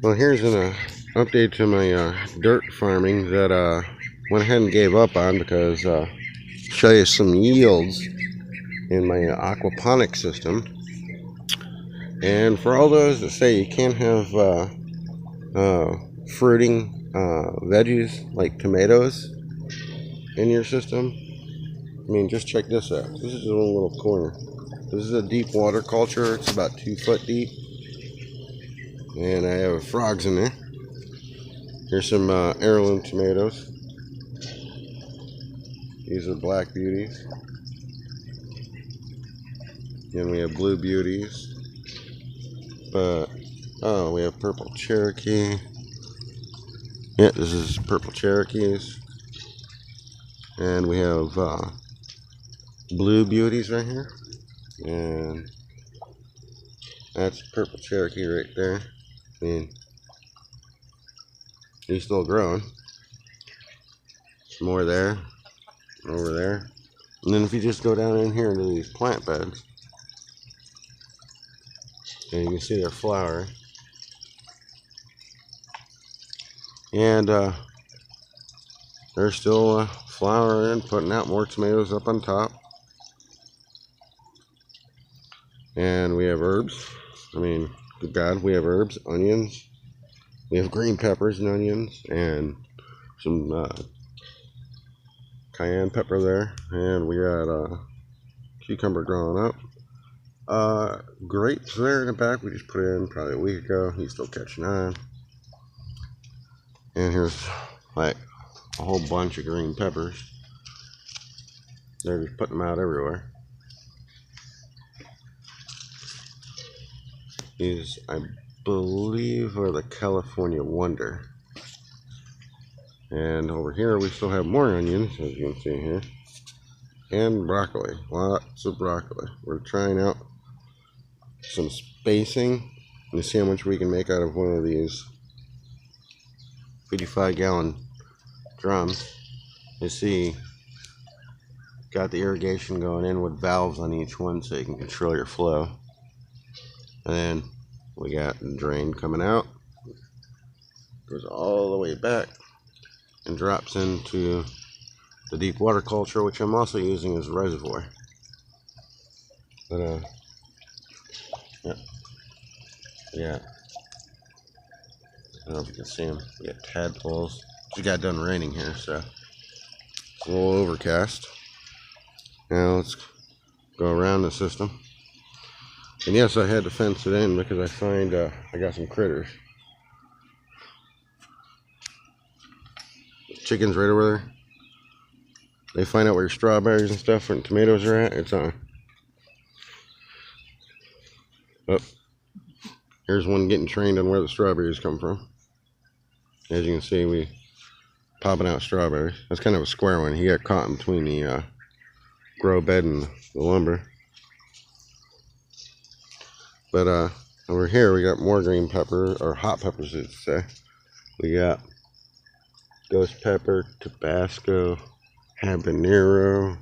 Well, here's an update to my dirt farming that went ahead and gave up on because show you some yields in my aquaponics system. And for all those that say you can't have fruiting veggies like tomatoes in your system, I mean, just check this out. This is a little corner. This is a deep water culture. It's about 2 foot deep, and I have frogs in there. Here's some heirloom tomatoes. These are black beauties. And we have blue beauties. But, oh, we have purple Cherokee. Yeah, this is purple Cherokees. And we have blue beauties right here. And that's purple Cherokee right there. I mean, he's still growing. Some more there, over there. And then if you just go down in here into these plant beds, and you can see they're flowering. And they're still flowering, putting out more tomatoes up on top. And we have herbs. I mean, good God, we have herbs, onions. We have green peppers and onions, and some cayenne pepper there. And we got cucumber growing up. Grapes there in the back. We just put in probably a week ago. He's still catching on. And here's like a whole bunch of green peppers. They're just putting them out everywhere. These, I believe, are the California Wonder. And over here we still have more onions, as you can see here. And broccoli. Lots of broccoli. We're trying out some spacing and see how much we can make out of one of these 55-gallon drums. You see, got the irrigation going in with valves on each one so you can control your flow. And then we got the drain coming out, goes all the way back and drops into the deep water culture, which I'm also using as a reservoir. But yeah, I don't know if you can see them. We got tadpoles. It got done raining here, so it's a little overcast. Now let's go around the system. And yes, I had to fence it in because I find I got some critters. Chickens right over there. They find out where your strawberries and stuff and tomatoes are at. It's on. Oh, here's one getting trained on where the strawberries come from. As you can see, we popping out strawberries. That's kind of a square one. He got caught in between the grow bed and the lumber. But over here we got more green pepper, or hot peppers, I should say. We got ghost pepper, Tabasco, habanero,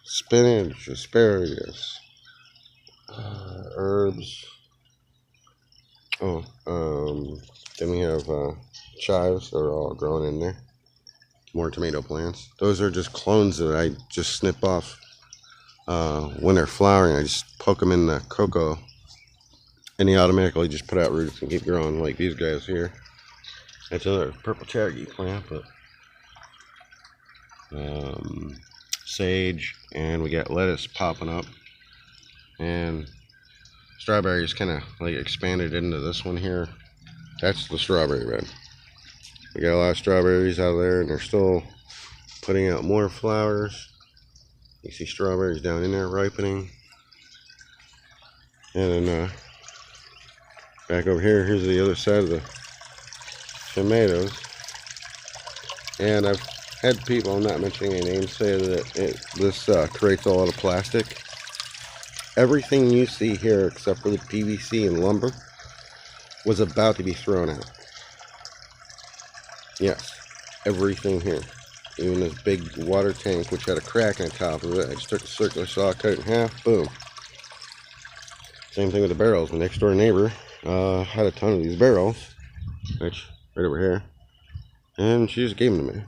spinach, asparagus, herbs. Oh, then we have chives that are all growing in there. More tomato plants. Those are just clones that I just snip off when they're flowering. I just poke them in the cocoa, and they automatically just put out roots and keep growing, like these guys here. That's another purple Cherokee plant, but sage, and we got lettuce popping up, and strawberries kind of like expanded into this one here. That's the strawberry bed. We got a lot of strawberries out there, and they're still putting out more flowers. You see strawberries down in there ripening. And then back over here, here's the other side of the tomatoes. And I've had people, I'm not mentioning any names, say that this creates a lot of plastic. Everything you see here, except for the PVC and lumber, was about to be thrown out. Yes, everything here. Even this big water tank, which had a crack on top of it, I just took a circular saw, cut it in half, boom. Same thing with the barrels. My next door neighbor had a ton of these barrels, which right over here, and she just gave them to me.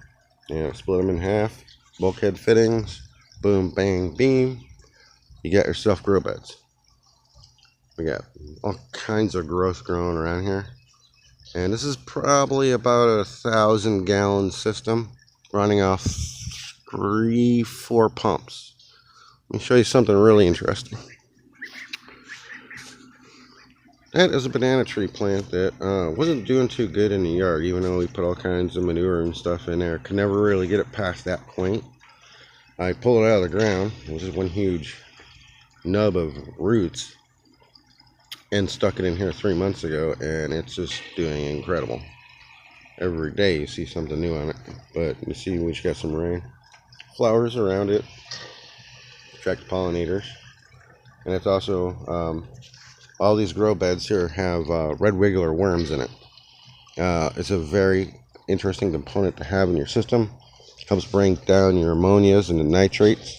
And split them in half, bulkhead fittings, boom, bang, beam. You got yourself grow beds. We got all kinds of growth growing around here. And this is probably about a 1,000-gallon system running off 3-4 pumps. Let me show you something really interesting. That is a banana tree plant that wasn't doing too good in the yard, even though we put all kinds of manure and stuff in there. Could never really get it past that point. I pulled it out of the ground. It was just one huge nub of roots, and stuck it in here 3 months ago, and it's just doing incredible. Every day you see something new on it. But you see we just got some rain. Flowers around it. Attract pollinators. And it's also, all these grow beds here have red wiggler worms in it. It's a very interesting component to have in your system. It helps break down your ammonias and the nitrates.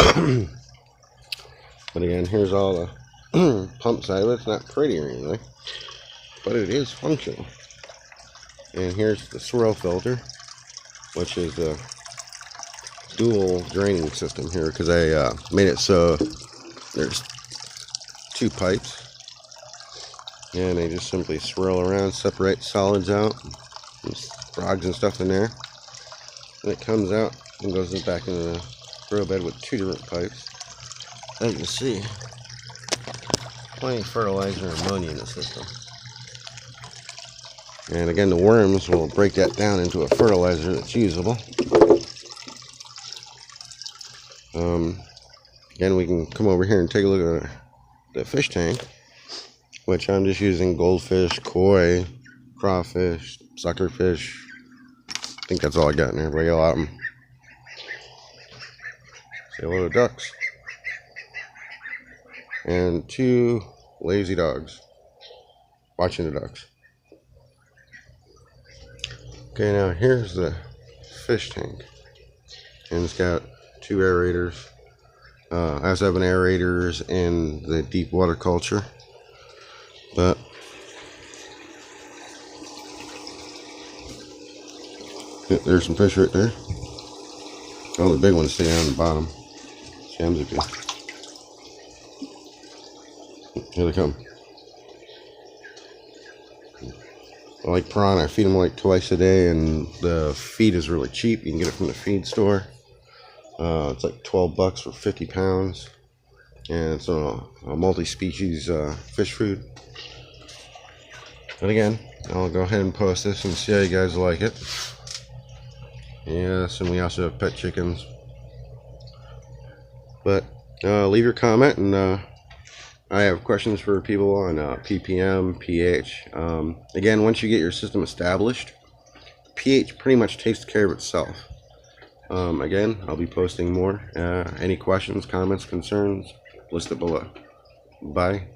But again, here's all the pump side of it. It's not pretty or anything, but it is functional. And here's the swirl filter, which is the dual draining system here, because I made it so there's 2 pipes, and they just simply swirl around, separate solids out, frogs and stuff in there, and it comes out and goes back into the grow bed with 2 different pipes. As you can see, plenty of fertilizer and ammonia in the system. And again, the worms will break that down into a fertilizer that's usable. Again, we can come over here and take a look at the fish tank, which I'm just using goldfish, koi, crawfish, suckerfish. I think that's all I got in there, but I got a lot of them. Say hello to ducks. And 2 lazy dogs watching the ducks. Okay, now here's the fish tank, and it's got 2 aerators. I also have an aerators in the deep water culture, but there's some fish right there. All the big ones stay on the bottom. Shams again. Here they come. I like prawn. I feed them like twice a day, and the feed is really cheap. You can get it from the feed store. It's like $12 for 50 pounds, and it's a multi-species fish food. But again, I'll go ahead and post this and see how you guys like it. Yes, and we also have pet chickens. But leave your comment, and I have questions for people on ppm, pH. Again, once you get your system established, pH pretty much takes care of itself. Again, I'll be posting more. Any questions, comments, concerns, list it below. Bye.